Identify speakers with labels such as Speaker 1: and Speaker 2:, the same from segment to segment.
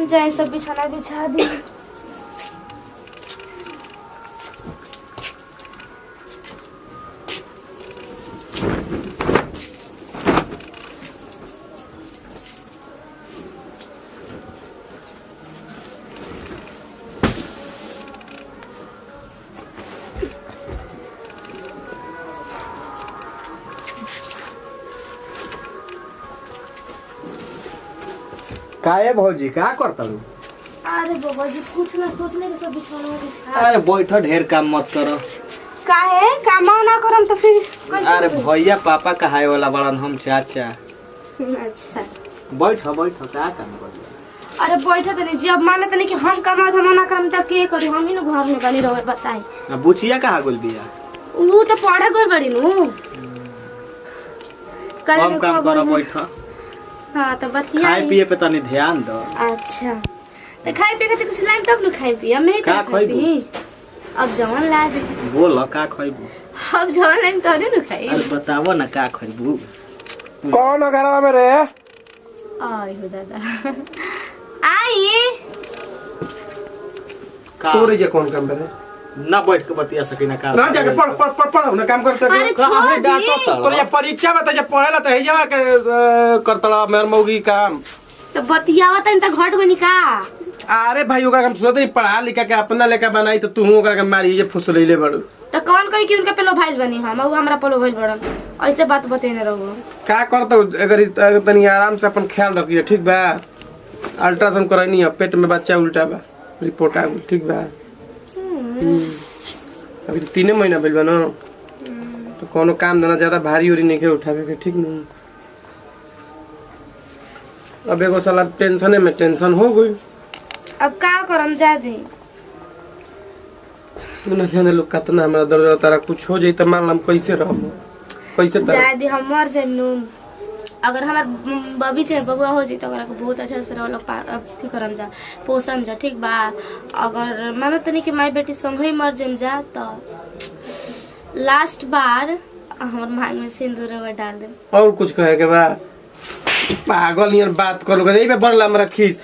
Speaker 1: जाए सब बिछाना बिछा दी।
Speaker 2: काहे भौजी का करता लू?
Speaker 1: अरे बाबा जी कुछ ना सोचने के सब बिछाना बिछा।
Speaker 2: अरे बैठो, ढेर काम मत करो।
Speaker 1: काहे काम ना करम तो फिर कैसे
Speaker 2: अरे
Speaker 1: करी?
Speaker 2: भैया पापा कहाए वाला बड़न, हम चाचा।
Speaker 1: अच्छा
Speaker 2: बैठो बैठो, का करना बड़िया।
Speaker 1: अरे बैठे तनी जी, अब माने तनी कि हम कमा धमा ना करम तब के करी? हम ही न घर में बनी रहे बताई।
Speaker 2: अब बुचिया कहाँ गुल बिया?
Speaker 1: ऊ तो पढ़े गई बड़ी नु।
Speaker 2: कम काम करो, बैठो।
Speaker 1: हां तो बतिया
Speaker 2: खाए पिए पे तनी ध्यान दो।
Speaker 1: अच्छा तो खाए पिए के कुछ लाइम तब न खाए पिए मैं
Speaker 2: का खइबू?
Speaker 1: अब जवन ला दे।
Speaker 2: बोलो का खइबू?
Speaker 1: अब जवन लाइम तो न खाई।
Speaker 2: अरे बतावो ना का खइबू।
Speaker 3: कौन घरवा में रे?
Speaker 1: आई हो दादा आई
Speaker 2: का
Speaker 3: तोरे जे कौन काम करे?
Speaker 2: ना बैठ के बतिया सकी ना का?
Speaker 3: ना जाके पढ़ पढ़ पढ़ पढ़ ना काम करते।
Speaker 1: अरे
Speaker 2: कहाँ
Speaker 1: छोड़
Speaker 2: है डांटो
Speaker 1: दी।
Speaker 2: तड़ो?
Speaker 3: तोरे ये परीक्षा में तो जब पढ़ेला तो हेजवा के करतड़ा मेर मौगी काम।
Speaker 1: तो बतियावा तनी तो घट गनी का।
Speaker 3: अरे भाई ओकरा हम सोचते पढ़ा लिखा के अपना लेका बनाई तो तू ओकरा के मारी जे फुसलैले बड़ू।
Speaker 1: तो कौन कही कि उनके पेलो भाईल बनी हम और हमरा पेलो भाईल बड़न ऐसे बात बतेने रहो।
Speaker 3: का करतो अगर तनी आराम से अपन ख्याल रखिए, ठीक बा? अल्ट्रासाउंड करानी है, पेट में बच्चा उल्टा बा, रिपोर्ट आ गई, ठीक बा? अभी तो 3 महीना भइल बा न, तो कोनो काम धंधा ज्यादा भारी उरी नहीं के उठावे के, ठीक न? अब एगो साला टेंशने में टेंशन हो गई।
Speaker 1: अब का करम जा दे।
Speaker 3: तू ना जाने लोग कितना हमरा दर्द तारा कुछ हो जाई त मान लम कैसे रहम, कैसे
Speaker 1: जा दे हम मर जाइम नु। अगर हमार बबी चाहे बबुआ हो जी तो ओकरा के बहुत अच्छा से लोग अथी करम जा, पोषम जा, ठीक बा? अगर मानो तनी कि माई बेटी संग ही मर जाइम जा तो लास्ट बार हमर मांग में सिंदूर डाल दे।
Speaker 3: और कुछ कहे के बा? पागल यार बात कर लोगे, एबे बड़ला हमरा खीस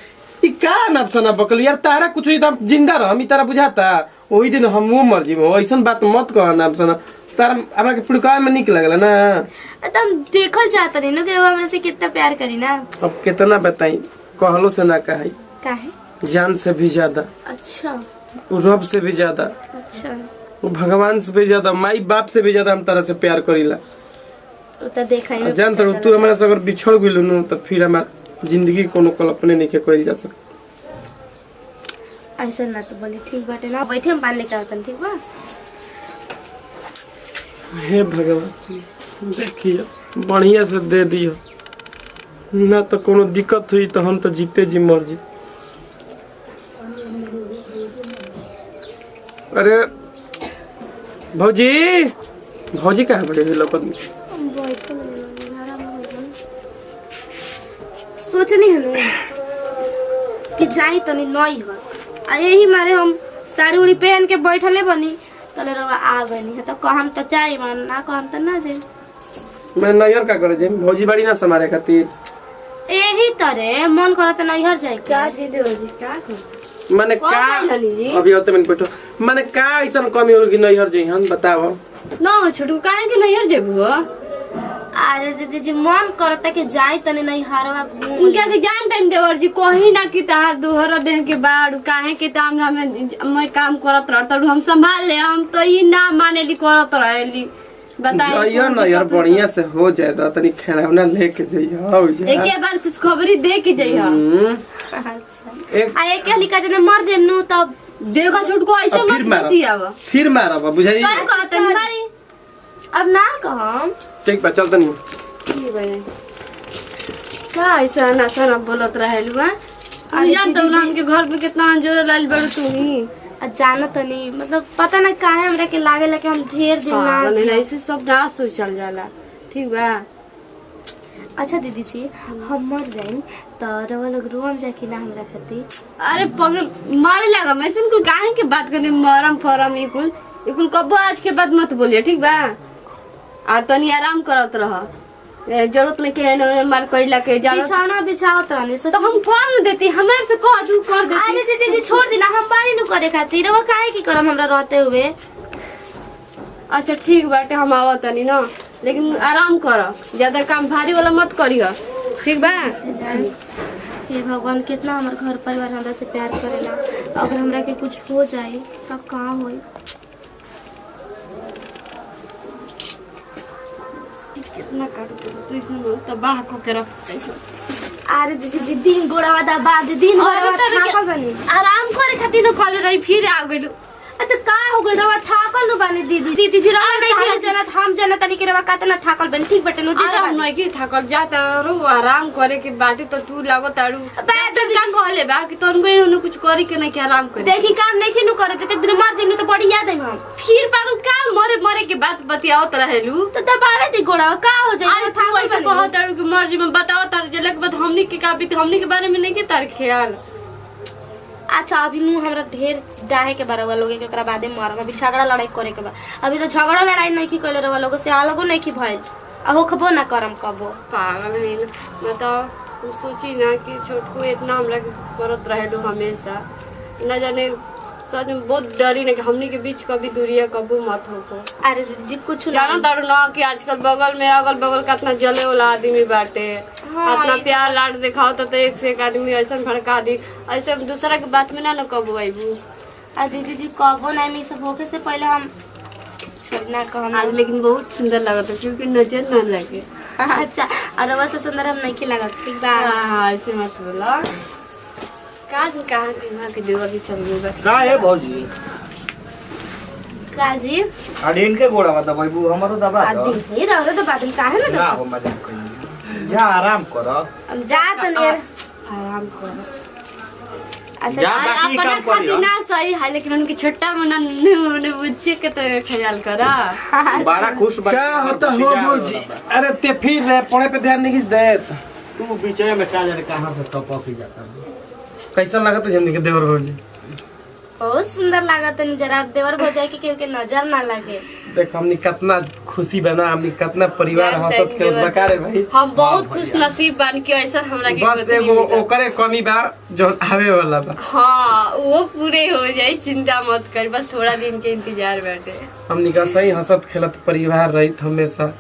Speaker 3: ई का नफसना बकल यार, तारा कुछ ही त जिंदा रह, हम ई तारा बुझाता ओही दिन हमहू मर जीबो, ऐसन बात मत कह नफसना। तारा हमरा के पुड़कावे में निक लागला ना।
Speaker 1: तुम देखल चाहत नहीं ना कि वो हमरा से कितना प्यार करी ना।
Speaker 3: अब कितना बताई, कहलो से ना कहाई।
Speaker 1: काहे?
Speaker 3: जान से भी ज्यादा,
Speaker 1: अच्छा
Speaker 3: वो रब से भी ज्यादा,
Speaker 1: अच्छा
Speaker 3: वो भगवान से भी ज्यादा, माई बाप से भी ज्यादा हम तारा से प्यार करीला।
Speaker 1: तो देखा ही
Speaker 3: जान तर तू हमरा से अगर बिछड़ गइल नु तो फिर हमार जिंदगी कोनो कल्पने नहीं के कइल जा सक।
Speaker 1: ऐसा ना तो बोली, ठीक बाटे ना, बैठे हम पानी लेके आवतन, ठीक बा?
Speaker 3: हे भगवान देखिए बढ़िया से दे दियो ना, तो कोनो दिक्कत हुई तो हम तो जीते जी मर जी। अरे भौजी, भौजी कहाँ बड़े लोग में?
Speaker 1: सोचनी है ना कि जाई तनी नई हो आ यही मारे हम साड़ी उड़ी पहन के बैठले बनी तले रवा आ गनी है तो कहम तो चाही मन ना कहम तो ना जाई।
Speaker 3: मैं नैहर का करे जे भौजी बाड़ी ना समारे खातिर
Speaker 1: यही तरे मन करत नैहर जाई का जी देवजी का
Speaker 3: माने
Speaker 1: कौन
Speaker 3: का
Speaker 1: हली जी?
Speaker 3: अभी होते मैंने बैठो माने का ऐसा कमी हो कि नैहर जे हम बताओ
Speaker 1: ना छोटू काहे के नैहर जेबू? अरे दीदी जी मन करता कि जाई तने नैहरवा घूम
Speaker 4: क्या के जान टाइम देवर जी कहीं ना कि तहार दोहरा देह के बाड़ काहे के टाइम मैं काम करत रहत हम संभाल ले, हम तो ई ना मानेली करत रहली।
Speaker 3: जाइयो ना यार बढ़िया से हो जाए तो तनी खैरावना लेके जाइयो हो जाए
Speaker 4: एक बार खुश खबरी दे के जइहा।
Speaker 1: अच्छा
Speaker 3: एक
Speaker 1: आ एक हलिका जने मर जेम नु तब
Speaker 4: देखो छुटको ऐसे
Speaker 3: अब
Speaker 4: मत
Speaker 3: फिर मारा।
Speaker 4: बतियावा।
Speaker 3: फिर मारा बुझाई
Speaker 4: काय कहत है मारी?
Speaker 1: अब ना कहम
Speaker 3: ठीक बा चल तनी
Speaker 4: की बने का ऐसा ना सारा बोलत रहेलु है। जान तो राम के घर में कितना अंजोर लाल बड़ तू ही
Speaker 1: जाना तनी मतलब पता ना काहे हमरा के लागेला कि हम ढेर दिन ना
Speaker 4: नहीं
Speaker 1: जियब।
Speaker 4: ऐसे सब ना सोचल जाला, ठीक बा?
Speaker 1: अच्छा दीदी जी हम मर जाइम तो रवा लोग रोम जा कि ना हमरा खातिर?
Speaker 4: अरे पगल मारे लगा मैं कुल काहे के बात करने मरम फरम ई कुल कब आज के बाद मत बोलिए, ठीक बा? और तनी आराम करत रह। जरूरत नहीं के मार कोइला के जरूरत
Speaker 1: बिछौना बिछावत रहनी
Speaker 4: तो हम कर न देती हमारे से कह दू कर देती।
Speaker 1: अरे दीदी जी छोड़ दी ना, हम बारी नु करे खातिर वो काहे की करम हमरा रहते हुए।
Speaker 4: अच्छा ठीक बाटे हम आवत तनी ना, लेकिन आराम कर, ज्यादा काम भारी वाला मत करियो ठीक बा।
Speaker 1: हे भगवान कितना हमार घर परिवार हमरा से प्यार करेला, अगर हमरा के कुछ हो जाए तो का होई।
Speaker 4: कितना काट दे तू इसमें तबाह को के रख कैसे।
Speaker 1: अरे दीदी जी दिन गोड़ावा दबा दे, दिन गोड़ावा थाकल बनी।
Speaker 4: आराम करे खातिर न कॉल रही फिर आ गइल।
Speaker 1: अच्छा का हो गइल रवा थाकल नु बानी दीदी। दीदी जी रवा नहीं फिर जनत हम जनत तनी के रवा कातना थाकल बनी। ठीक बटे नु दीदी
Speaker 4: आराम नहीं की थाकल जाता रो आराम करे के बाटे तो तू लागो ताड़ू बैठ का कहले बा कि तोन गइल न कुछ करे के नहीं के आराम करे।
Speaker 1: देखी काम नहीं नु करे ते दिन मर जेनु तो बड़ी याद है हम।
Speaker 4: फिर पागल का मरे मरे के बात बतियावत रहेलू
Speaker 1: तो दबावे दी गोड़ावा का हो जाए
Speaker 4: आज तू ऐसे कहो ताड़ू कि मर्जी में बताओ तार जले के बाद हमनी के का बीत हमनी के बारे में नहीं के तार ख्याल।
Speaker 1: अच्छा अभी मुंह हमरा ढेर डाहे के बारे वाला लोग के ओकरा बादे मारम। अभी झगड़ा लड़ाई करे के बा, अभी तो झगड़ा लड़ाई नहीं की कइले रवा लोग से अलगो नहीं की भइल, अब खबो ना करम कबो।
Speaker 4: पागल है मैं तो सोची ना कि छोटको इतना हमरा के करत रहेलू हमेशा, न जाने सच में बहुत डरी ना कि हमनी के बीच कभी दूरिया कबू मत हो।
Speaker 1: अरे जी कुछ
Speaker 4: जानो तारू ना कि आजकल बगल में अगल बगल कितना जले वाला आदमी बाटे।
Speaker 1: हाँ,
Speaker 4: अपना प्यार लाड दिखाओ तो एक से एक आदमी ऐसा भड़का दी, ऐसे दूसरा के बात में ना कबू आईबू।
Speaker 1: आ दीदी जी कबो नहीं मी सब होके से पहले हम छोड़ना कहम।
Speaker 4: आज लेकिन बहुत सुंदर लगता है क्योंकि नजर ना लगे।
Speaker 1: अच्छा और वैसे सुंदर हम नहीं की लगत। ठीक बा
Speaker 4: हाँ ऐसे मत बोला। कहाँ के देवर भी चल गई बा।
Speaker 2: का है भौजी
Speaker 1: का जी
Speaker 2: अरे इनके गोड़ा बता भाई बू हमारो दबा
Speaker 1: आ
Speaker 2: दो
Speaker 1: दीदी रहो तो बात काहे ना
Speaker 2: ना
Speaker 1: दो।
Speaker 2: हो मजाक करी जा आराम करो
Speaker 1: हम जा तनी
Speaker 4: आराम करो।
Speaker 1: अच्छा
Speaker 2: जा बाकी
Speaker 4: अपना
Speaker 2: काम करियो
Speaker 4: खातिर ना सही है लेकिन उनकी छोटा मना ने बुझे के तो ख्याल करा।
Speaker 2: बड़ा खुश बा
Speaker 3: क्या होता हो भौजी? अरे ते फिर रे पढ़े पे ध्यान नहीं किस देत।
Speaker 2: तू बीच में का जाने कहां से टपक ही जाता है।
Speaker 3: कैसा लगता है हमनी के देवर भौजी?
Speaker 1: बहुत सुंदर लागत है जरा देवर भौजाई के केहू के नजर ना लगे।
Speaker 3: देख हमनी कितना खुशी बना, हमनी कितना परिवार हंसत के बकारे भाई।
Speaker 4: हम बहुत खुश नसीब बन के ऐसा हमरा के
Speaker 3: बस एगो ओकरे कमी बा जो आवे वाला बा।
Speaker 4: हाँ वो पूरे हो जाए चिंता मत कर, बस थोड़ा दिन के इंतजार बैठे।
Speaker 3: हमनी का सही हंसत खेलत परिवार रहित हमेशा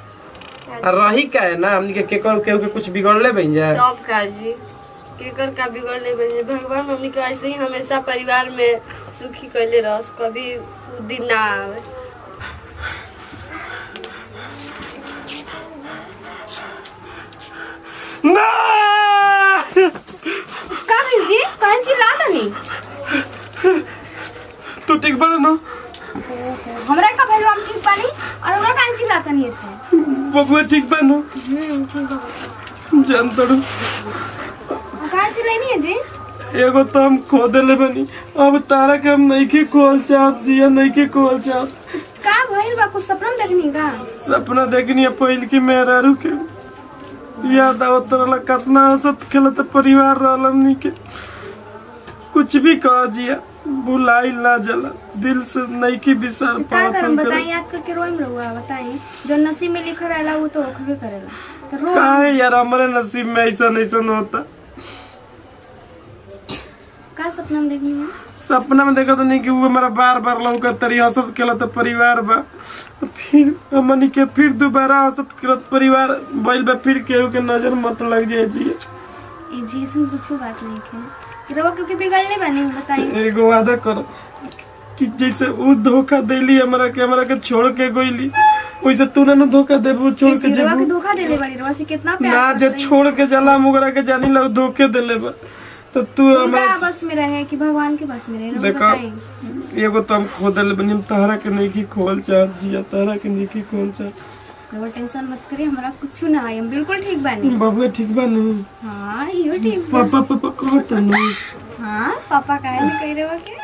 Speaker 3: रही का है ना। हमनी के केकर केहू के कुछ बिगड़ले बन जाए
Speaker 4: तब का जी केकर का बिगड़ले बने। भगवान हमनी के ऐसे ही हमेशा परिवार में सुखी कैले रस, कभी दिन ना आवे।
Speaker 3: ना
Speaker 1: का जी कौन सी लाता नहीं
Speaker 3: तू ठीक बड़ा ना
Speaker 1: हमरा का भइल हम ठीक बानी और हमरा कौन सी लाता नहीं इससे
Speaker 3: बबुआ ठीक बा ना?
Speaker 1: ठीक बा।
Speaker 3: जान तड़ू
Speaker 1: कौन सी लेनी है जी?
Speaker 3: एगो तो हम खो देले बनी, अब तारा के हम नहीं के खोल चाहत जिया नहीं के खोल चाहत।
Speaker 1: का भइल बा? कुछ सपना में देखनी का?
Speaker 3: सपना देखनी है पहिल की मेहरारू के याद आवत रहला कितना हंसत खेलत परिवार रहल हमनी के। कुछ भी कह जिया बुलाई ना जला दिल से नहीं की विचार
Speaker 5: का
Speaker 3: पावत
Speaker 5: करम बताई याद करके रोइम रहुआ बताई जो नसीब में लिखल रहेला वो तो होखबे करेला तो रो।
Speaker 3: काहे यार हमारे नसीब में ऐसा नहीं होता।
Speaker 5: का सपना में देखनी है?
Speaker 3: सपना में देखा तो नहीं कि वो हमारा बार बार लौका तरी हंसत खेलत परिवार बा, फिर हमनी के फिर दोबारा हंसत खेलत परिवार बैल बा, फिर केहू के नजर मत लग जाए जी।
Speaker 5: ए जी इसमें कुछ बात नहीं है रहुआ क्योंकि बिगड़ले बनी बताई।
Speaker 3: एगो वादा करो कि जैसे वो धोखा देली हमरा के छोड़ के गईली वैसे तू ना धोखा देबू छोड़ के
Speaker 5: रहुआ के
Speaker 3: जेबू
Speaker 5: धोखा देले बड़ी रहुआ से कितना प्यार
Speaker 3: ना जे छोड़ के जला मुगरा के जानी लग धोखे देले बा। तो तू
Speaker 5: उनका
Speaker 3: हमरा
Speaker 5: बस में रहे कि भगवान के बस में रहे रहुआ
Speaker 3: देखो
Speaker 5: बताई।
Speaker 3: एगो तो हम खो देले बनी, हम तहरा के नहीं की खोल चाहत जिया तहरा के नहीं की खोल चाहत।
Speaker 5: रहुआ टेंशन मत करिए हमरा कुछ ना है हम बिल्कुल ठीक बानी।
Speaker 3: बबुआ ठीक बा नहीं?
Speaker 5: हां यो ठीक बा।
Speaker 3: पापा कहत नहीं।
Speaker 5: हां पापा काहे नहीं कह रहे के?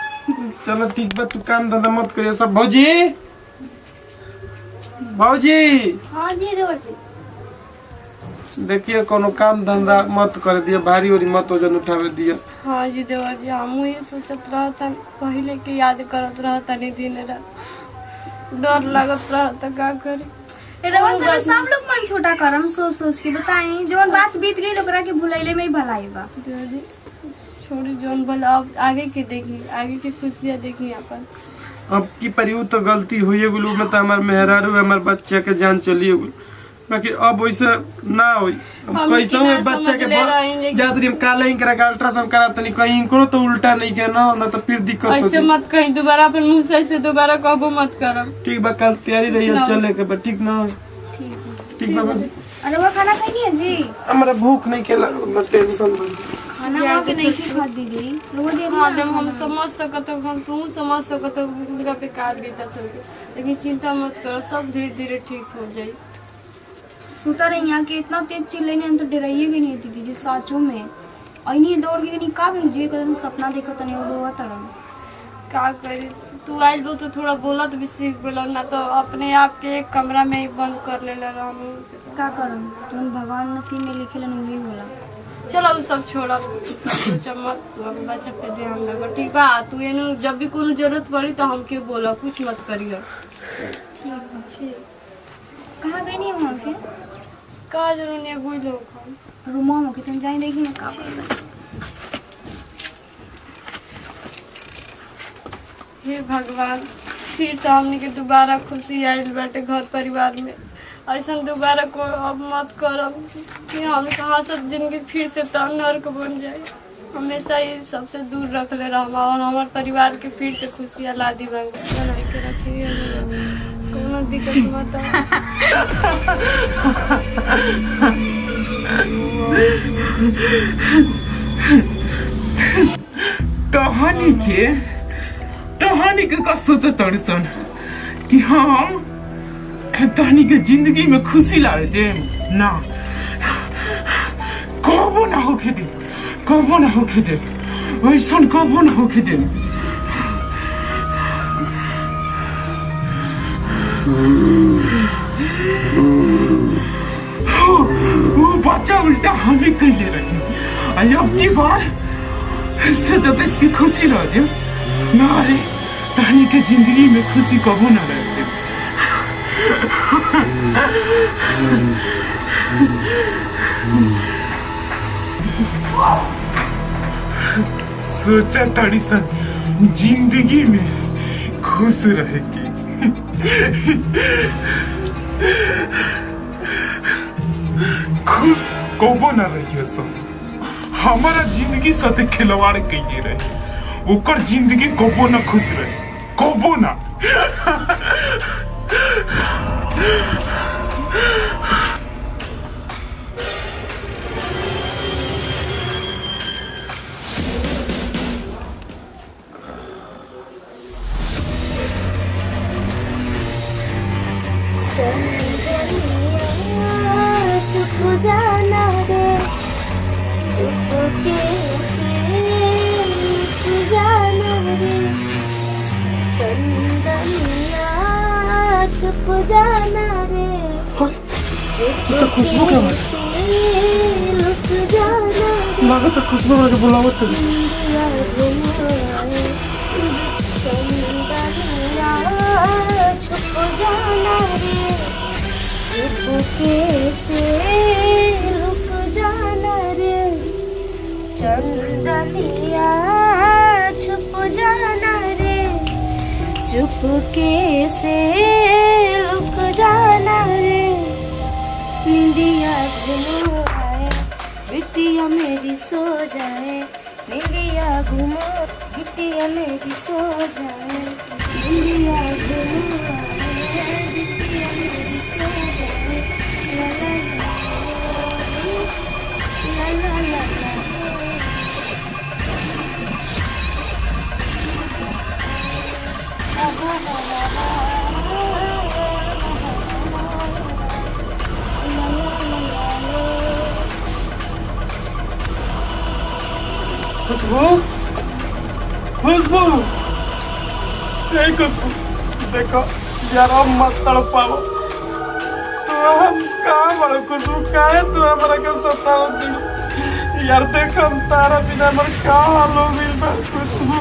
Speaker 3: चलो ठीक बा तू काम धंधा मत करिए सब। भौजी
Speaker 1: हां जी देवर जी
Speaker 3: देखिए कोनो काम धंधा मत कर दिया, भारी ओरी मत वजन उठावे दिया।
Speaker 4: हाँ जी देवर जी हम ये सोचत रहता पहले के याद करत रहता नहीं दिन रात डर लगत रहता का करी।
Speaker 5: रवा से सब लोग मन छोटा करम सोच सोच के बताई जोन बात बीत गई ओकरा के भुलाइले में ही भलाई बा।
Speaker 4: दीदी छोड़ी जोन बोला, अब आगे के देखी, आगे की खुशियाँ देखी अपन।
Speaker 3: अब की परियू तो गलती हुई गेलू में तो हमार मेहरारू हमार बच्चा के जान चलिए गेल, बाकी अब वैसे ना होई। अब
Speaker 4: हम
Speaker 3: कैसे
Speaker 4: कि ना
Speaker 3: हुए बच्चा के
Speaker 4: समझ ले रहे हैं,
Speaker 3: जात रही हम काले ही करा अल्ट्रासाउंड करा तनी कहीं करो तो उल्टा नहीं के ना तो फिर दिक्कत
Speaker 4: ऐसे
Speaker 3: होती।
Speaker 4: मत कहीं दोबारा, अपन मुँह से ऐसे दोबारा कबो मत करम।
Speaker 3: ठीक बा, कल तैयारी रही है चले के बा, ठीक ना? ठीक बा।
Speaker 5: अरे वो खाना खाई है जी?
Speaker 3: हमारा भूख नहीं के लगल, टेंशन बा।
Speaker 5: खाना वहाँ के नहीं खा दीदी वो दे
Speaker 4: हाँ मैम, हम समझ सकत हो, हम तू समझ सकत हो उनका बेकार बीतत होगी, लेकिन चिंता मत करो, सब धीरे धीरे ठीक हो जाए।
Speaker 5: सुता रही यहाँ के इतना तेज चिल्लाने हम तो डराइए गई नहीं दीदी जी साचो में। अइनी दौड़ के नहीं का भेजिए कदम सपना देखो तने वो रोवा तरम।
Speaker 4: का करी, तू आइल बो तो थोड़ा बोला तो भी सीख गेलो, ना तो अपने आप के एक कमरा में ही बंद कर ले रहूं।
Speaker 5: का करम जोन भगवान नसीब में लिखेलन वही होला।
Speaker 4: चलो वो सब छोड़ा, सोचा मत, बच्चा पे ध्यान रखो, ठीक बा? तू एनु जब भी कोनो जरूरत पड़ी तो हमके बोला, कुछ मत करियो। ठीक।
Speaker 5: कहाँ गई नहीं वहाँ के?
Speaker 4: का जरूर नहीं कोई लोग
Speaker 5: रूम में कितने जाए देखी ना का।
Speaker 4: हे भगवान, फिर से हमने के दोबारा खुशी आयल बाटे घर परिवार में। ऐसा दोबारा को अब मत करब कि हम कहाँ सब जिंदगी फिर से तो नर्क बन जाए। हमेशा ये सबसे दूर रख ले रहा और हमारे परिवार के फिर से खुशियाँ ला दी बना के रखिए, कोनो दिक्कत मत
Speaker 6: तहानी के का सोचत तड़ी सन कि हम तहानी के जिंदगी में खुशी लावे दे ना, कबो ना होके दे, कबो ना होके दे, वैसन कबो ना होके दे। वो बच्चा उल्टा हमें कैले रही, अब की बार सोचते इसकी खुशी ला दे ना रे, तहानी के जिंदगी में खुशी कबो ना रहे। सोचा तड़ी सन जिंदगी में खुश रहेगी, खुश कबो ना रही सन। हमारा जिंदगी साथे खिलवाड़ कइले रहे, ओकर जिंदगी कबो ना खुश रहे, कबो ना।
Speaker 1: चुप जाना रे, चुप के जाना रे, चंदनिया चुप जाना रे, चुप
Speaker 3: खुशबू क्या है?
Speaker 1: लुक जाना रे,
Speaker 3: माँ तो खुशबू वाले बुलावत तो
Speaker 1: चंदनिया छुप जाना रे, चुपके से लुक जाना रे, चंदनिया छुप जाना रे, चुपके से लुक जाना रे, निंदिया घुमो आए बिटिया मेरी सो जाए, निंदिया घुमो बिटिया मेरी सो जाए, निंदिया घुमो आए बिटिया मेरी सो जाए, ला ला ला ला ला।
Speaker 3: खुशबू, खुशबू, नहीं खुशबू, देखो यार अब मत तड़पाओ, तो हम कहाँ बड़ो खुशबू, काहे तू हमारा के सताओ दी यार, देखो हम तारा बिना हमारे का हाल हो गइल बा खुशबू।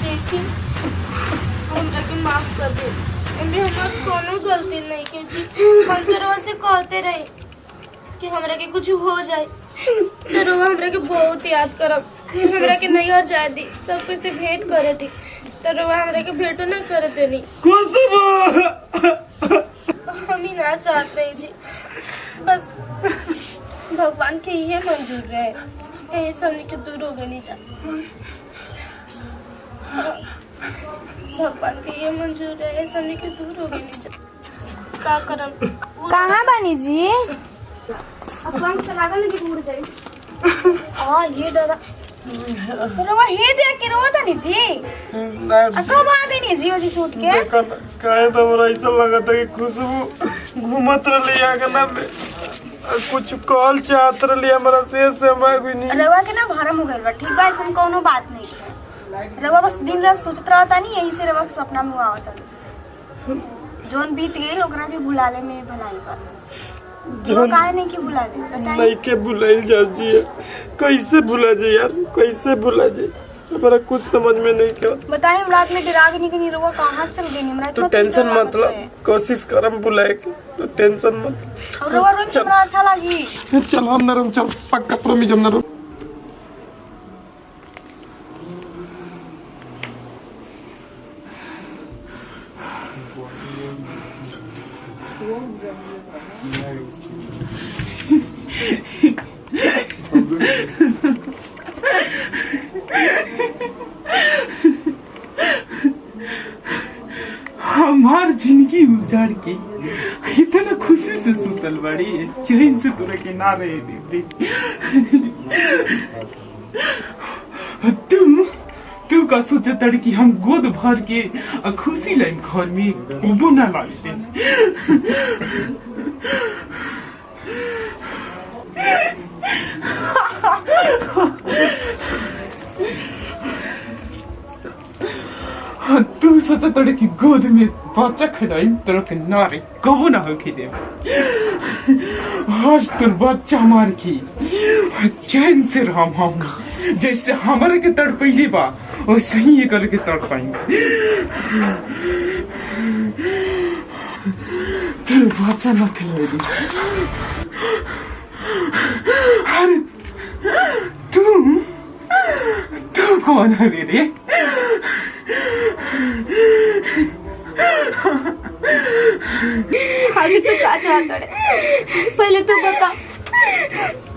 Speaker 1: देखी हम लेकिन माफ कर दो, मम्मी हमार कोनो गलती नहीं के जी। हम तो रोज से कहते रहे कि हमरा के कुछ हो जाए तो रोवा हमरा के बहुत याद करब। हमरा के नहीं और जाए दी सब कुछ से भेंट करे थी तो रोवा हमरा के भेंटो ना करते नहीं। हम ही ना चाहते हैं जी, बस भगवान के ये मंजूर रहे यही सब के दूर हो गई जा। भगवान के ये मंजूर है सब के दूर हो गई जा। का करम
Speaker 5: कहाँ बानी जी?
Speaker 1: अब हम चलागल नहीं कि उड़ जाए।
Speaker 5: ये दादा रवा हे देख के रोता नहीं जी। कब आ गई नहीं जी उसी सूट के?
Speaker 3: काहे तो हमरा ऐसा लगता कि खुशबू घूमत रही आगना में कुछ कॉल चाहत रही हमरा से मैं भी नहीं।
Speaker 5: रवा के ना भरम हो गइल बा। ठीक बा, ऐसा कोनो बात नहीं। रवा बस दिन रात सोचत रहता नहीं, यही से रवा के सपना में आवता। जोन बीत गई ओकरा के भुलाले में भलाई बा। जो काहे नहीं कि भुला दे बताइए।
Speaker 3: नहीं के भुलाइल जा जी, कैसे भुला जाए यार, कैसे भुला जाए? हमारा कुछ समझ में नहीं क्या।
Speaker 5: बताइए हम रात में डरा के नहीं रवा कहाँ चल गई? हमरा
Speaker 3: तो टेंशन मतलब कोशिश करम बुलाए के, तो टेंशन मत।
Speaker 5: और रवा रोज हमरा अच्छा लगी।
Speaker 3: चल हम नरम चल पक्का प्रॉमिस हम नरम।
Speaker 6: हमार जिंदगी उजाड़ के इतना खुशी से सुतल बड़ी चैन से तोरा के ना रहे दे। तू का सोचत तड़ कि हम गोद भर के खुशी लाइन घर में उबो ना लागे दे। तू सोचा तड़े कि गोद में बच्चा खिलाई तेरे के नारे कबो ना होके दे। आज तोर बच्चा मार की चैन से हम जैसे हमारे के तड़पैले बा वैसे ही ये करके तड़पाएंगे। तेरे बच्चा ना खिलाई दी। अरे तू कौन है रे?
Speaker 1: आगे तो क्या चाहता है पहले तो बता।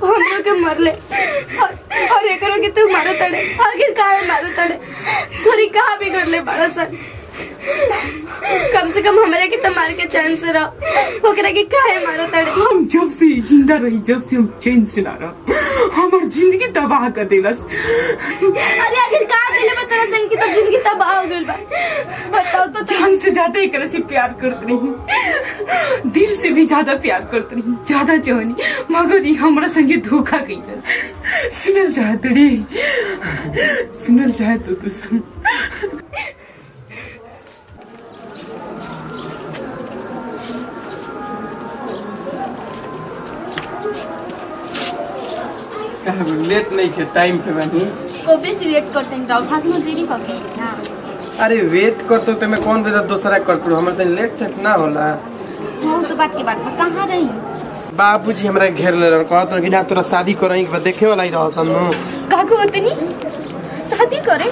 Speaker 1: हम लोग के मरले और ये करो कि तू मारो तड़े आखिर कहाँ मारो तड़े थोड़ी कहाँ बिगड़ ले बड़ा सन। कम से कम हमारे के मार के चैन से रहो ओकरा के काहे मारो तड़े।
Speaker 6: हम जब से जिंदा रही जब से हम चैन से ना रहो हमार जिंदगी तबाह कर देलस।
Speaker 1: अरे आखिर कहाँ देले बतरा संग की तब जिंदगी तबाह हो गइल बा। बताओ तो
Speaker 6: जान से ज्यादा एक से प्यार करत रही, दिल से भी ज्यादा प्यार करत रही, ज्यादा चाहनी मगर ये हमरा संगे धोखा कइलस। सुनल चाहत रे सुनल चाहत तो सुन।
Speaker 3: लेट नहीं के टाइम पे बनी
Speaker 5: कबे से वेट करते हैं राव हाथ में देरी कर गई। हां
Speaker 3: अरे वेट करतो ते मैं कौन बेदा दूसरा करतो हमर त लेट सेट ना होला।
Speaker 5: वो तो बात के बात में कहां रही?
Speaker 3: बाबूजी हमरा घेर ले रह कहत कि ना तोरा शादी करई के देखे वाला ही रह सन।
Speaker 5: का को होतनी शादी करे?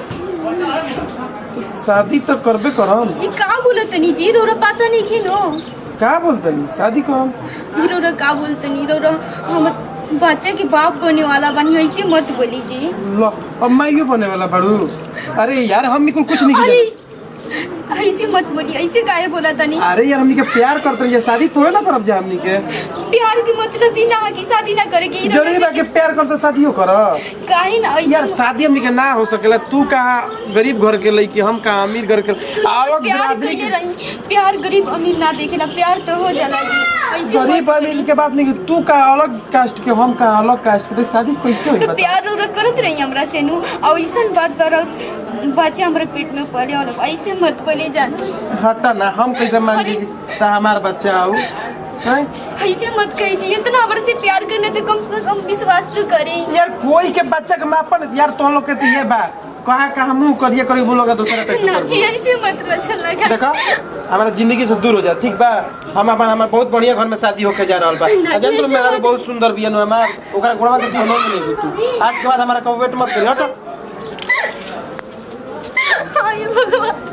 Speaker 3: शादी तो करबे करम।
Speaker 5: ये का बोलतनी जी? रोरा पता नहीं खेलो
Speaker 3: का बोलतनी शादी करम?
Speaker 5: रोरा का बोलतनी? रोरा हम बच्चे के बाप बने वाला बनी ऐसे मत बोली जी।
Speaker 3: लो अब मैं ये बने वाला बड़ू। अरे यार हम कुछ नहीं किया।
Speaker 5: ऐसे मत बोली, ऐसे काहे बोला तनी?
Speaker 3: अरे यार हमनी के प्यार करते हैं शादी थोड़े ना करब जा हमनी के।
Speaker 5: प्यार के मतलब भी ना कि शादी ना करे के
Speaker 3: जरूरी बा के प्यार करते शादियो कर।
Speaker 5: काहे ना
Speaker 3: यार शादी हमनी के ना हो सकेला। तू कहाँ गरीब घर के लड़की हम कहाँ अमीर घर के अलग बिरादरी के।
Speaker 5: प्यार गरीब अमीर ना देखेला, प्यार तो हो जाला जी। ऐसे
Speaker 3: गरीब अमीर के बात नहीं। तू कहाँ अलग कास्ट के हम कहाँ अलग कास्ट के शादी कैसे होई?
Speaker 5: तो प्यार और करत रही हमरा से नु और ऐसन बात कर बच्चे हमरा पेट में पले और ऐसे मत बोले जान।
Speaker 3: हटा ना हम कैसे मान जी ता हमार बच्चा आऊ
Speaker 5: ऐसे मत कही जी। इतना हमरा से प्यार करने तो कम से कम विश्वास तो करें।
Speaker 3: यार कोई के बच्चा के मापन यार तो लोग के तो ये बा कहाँ मुंह करिए करी बोलोगा दूसरा पे
Speaker 6: ना जी ऐसे मत अच्छा लगा।
Speaker 3: देखो हमारा जिंदगी से दूर हो जा ठीक बा। हम अपन हमार बहुत बढ़िया घर में शादी होके जा रहल बा। अजन तुम मेरा बहुत सुंदर बिया नु हमार ओकरा गुणवा के सुनो नहीं तू। आज के बाद हमारा को वेट मत करियो हट।
Speaker 6: हाय भगवान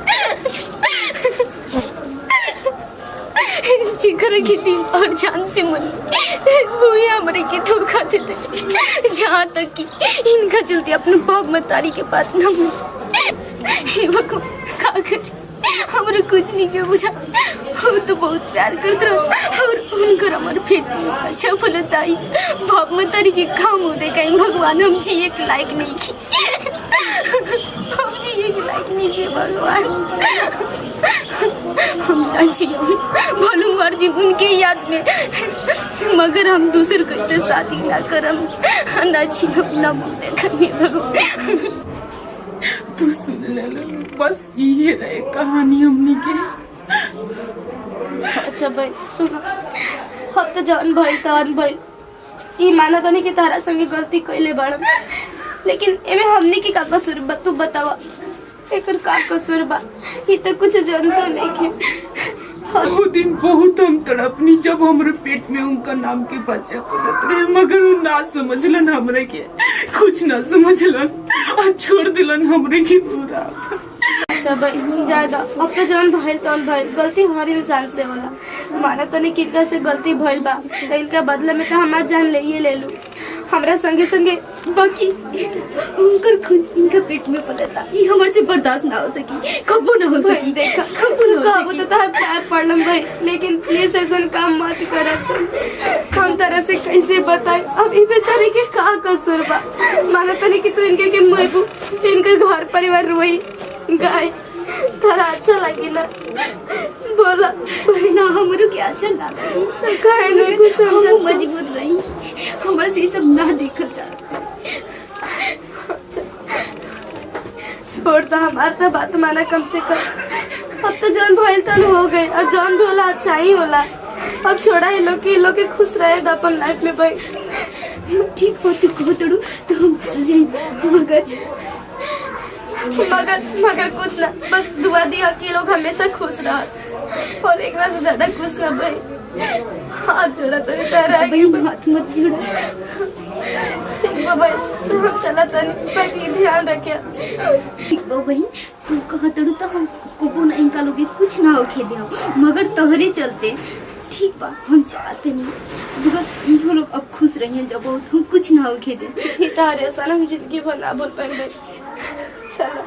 Speaker 6: जिगर की दिल और जान से मन वही हमारे की धोखा देते जहाँ तक कि इनका चलते अपने बाप मतारी के बात न हे भगवान का करे हमारे कुछ नहीं के बुझा। वो तो बहुत प्यार करते रहो और उनकर हमारे फेस अच्छा फुलता आई बाप मतारी के काम हो देखा भगवान हम जिए के लायक नहीं की हम जिए के लायक नहीं के भगवान हम ना जियो भलू मर जी उनके याद में मगर हम दूसरे कैसे शादी ना करम ना जियो ना बोलते करने भगवान। तू सुन ले बस ये रहे कहानी हमनी के।
Speaker 1: अच्छा भाई सुनो अब तो जौन भाई तौन भाई ई माना तो नहीं कि तारा संगे गलती कैले बड़न लेकिन एमे हमने की का कसूर बा तू बतावा एकर का कसूर बा ई तो कुछ जानतो नहीं के।
Speaker 6: वो दिन बहुत हम तड़पनी जब हमारे पेट में उनका नाम के बच्चा पलत रहे मगर वो ना समझलन हमरे के कुछ ना समझलन और छोड़ दिलन हमरे की पूरा।
Speaker 1: अच्छा भाई ज्यादा अब तो जौन भइल तौन भइल गलती हर इंसान से होला माना तो नहीं किनका से गलती भइल बा तो इनका बदले में तो हमार जान ले लू हमरा संगे संगे बाकी उनकर खून इनका पेट में पलता ये हमारे से बर्दाश्त ना हो सकी कबो ना हो सकी देखा कबो ना हो सकी। तो तार प्यार पड़लम भाई लेकिन प्लीज ऐसा काम मत करत हम तरह से कैसे बताए अब ये बेचारे के का कसूर बा माना तो नहीं कि तू इनके के मुइबू इनकर घर परिवार रोई गाय तारा अच्छा लगी ना बोला
Speaker 6: ना हमरो के अच्छा लगा
Speaker 1: काहे नहीं कुछ समझ
Speaker 6: मजबूर रही हमारे से सब ना देखल जा।
Speaker 1: छोड़ तो हमार तो बात माना कम से कम अब तो जौन भइल तन हो गए और जौन भी होला अच्छा ही होला अब छोड़ा ये लोग के खुश रहे अपन लाइफ में भाई
Speaker 6: ठीक बात को तड़ू तो हम चल जाए
Speaker 1: मगर कुछ ना बस दुआ दिया कि लोग हमेशा खुश रह और एक बार ज्यादा खुश ना भाई हाथ जोड़ा तो
Speaker 6: हाथ मत जोड़ा
Speaker 1: भाई हम चला तनी ध्यान रखे
Speaker 6: बहन तू कह तड़ू तो हम को ना इनका लोग कुछ ना होके दे मगर तोहरे चलते ठीक बा हम चाहते नहीं मगर इहो लोग अब खुश रहिए जब हम कुछ ना होके दे
Speaker 1: तारे हम जिंदगी भर ना बोल पाएंगे चलो।